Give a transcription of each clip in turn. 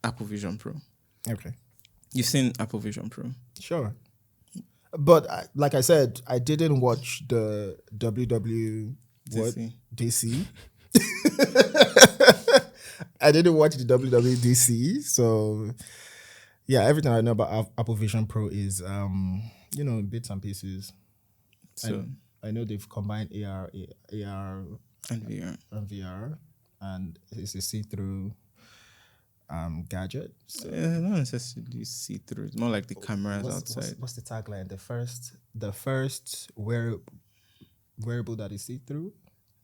Apple Vision Pro. Okay. You've seen Apple Vision Pro. Sure. But like I said, I didn't watch the WWDC. I didn't watch the WWDC. So, yeah, everything I know about Apple Vision Pro is, bits and pieces. So I know they've combined AR and VR. and VR, and it's a see-through gadget. So Not necessarily see through. It's more like the cameras outside. what's the tagline? The first wearable that is see-through.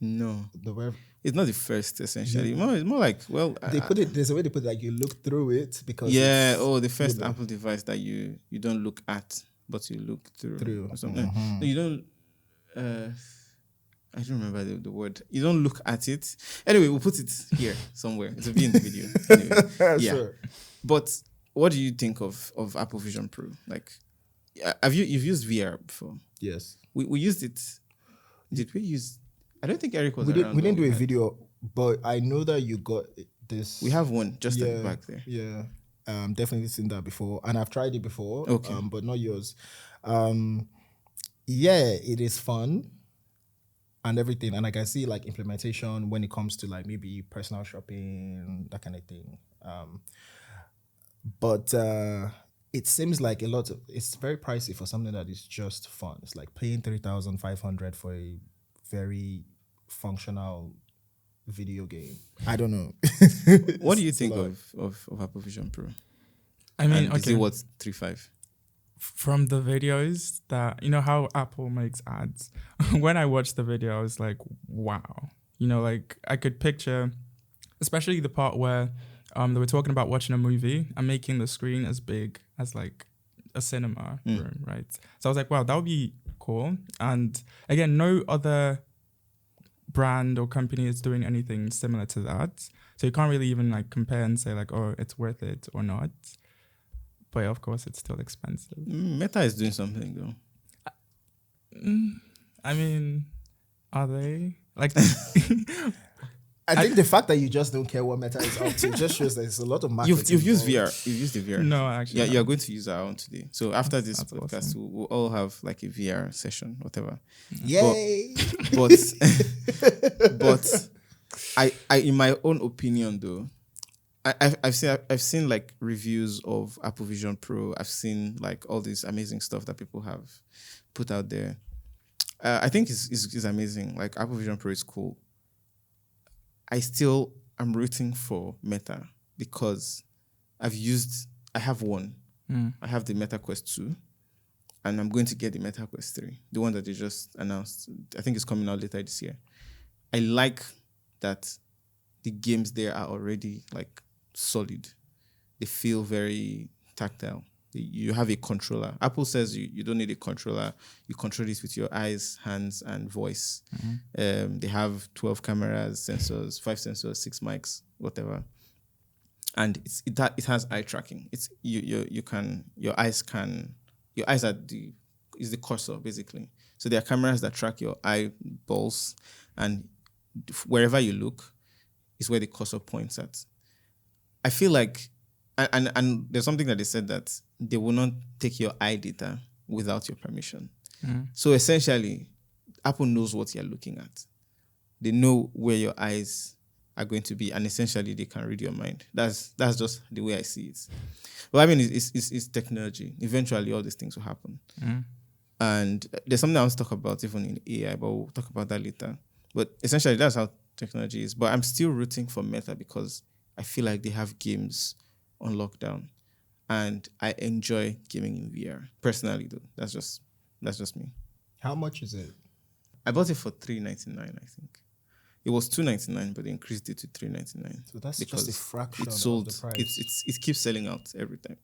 No, The wear it's not the first. Essentially, it's more like they put it. There's a way they put it, like you look through it because yeah. it's, The first know. Apple device that you don't look at, but you look through. Or something. Mhm. No, you don't. I don't remember the word. You don't look at it. Anyway, we'll put it here somewhere. It'll be in the video. Anyway, yeah. Sure. But what do you think of Apple Vision Pro? Like, you've used VR before? Yes. We used it. Did we use? I don't think Eric was We around. didn't when do a had- video, but I know that you got this. We have one just at the back there. Yeah. Definitely seen that before, and I've tried it before. Okay. But not yours. Yeah, it is fun and everything, and I can see like implementation when it comes to like maybe personal shopping, that kind of thing. But it seems like it's very pricey for something that is just fun. It's like paying 3,500 for a very functional video game. I don't know. What do you It's a think lot. of Apple Vision Pro? I mean, And is okay, it what 3.5? from the videos that, how Apple makes ads, when I watched the video, I was like, wow. Like I could picture, especially the part where they were talking about watching a movie and making the screen as big as like a cinema room, right? So I was like, wow, that would be cool. And again, no other brand or company is doing anything similar to that. So you can't really even like compare and say like, oh, it's worth it or not. But of course, it's still expensive. Meta is doing something though. I mean, are they? Like, I think the fact that you just don't care what Meta is up to just shows that there's a lot of marketing. You've used involved. VR. You've used the VR. no, actually. Yeah, no. you're going to use our own today. So after this That's podcast, awesome. we'll all have like a VR session, whatever. Yay! But but I in my own opinion though, I've seen like reviews of Apple Vision Pro. I've seen like all this amazing stuff that people have put out there. I think it's amazing. Like Apple Vision Pro is cool. I still am rooting for Meta because I have one. I have the Meta Quest 2 and I'm going to get the Meta Quest 3, the one that they just announced. I think it's coming out later this year. I like that the games there are already like solid. They feel very tactile. You have a controller. Apple says you don't need a controller. You control this with your eyes, hands, and voice. They have 12 cameras, sensors, 5 sensors, 6 mics, whatever. And it has eye tracking. It's your eyes are is the cursor basically. So there are cameras that track your eyeballs, and wherever you look is where the cursor points at. I feel like, and there's something that they said that they will not take your eye data without your permission. So essentially, Apple knows what you're looking at. They know where your eyes are going to be, and essentially they can read your mind. That's just the way I see it. Well, I mean, it's technology. Eventually, all these things will happen. And there's something I want to talk about even in AI, but we'll talk about that later. But essentially, that's how technology is. But I'm still rooting for Meta because I feel like they have games on lockdown, and I enjoy gaming in VR. Personally, though, that's just me. How much is it? I bought it for $3.99. I think it was $2.99, but they increased it to $3.99. So that's just a fraction It sold. of the price. It keeps selling out every time.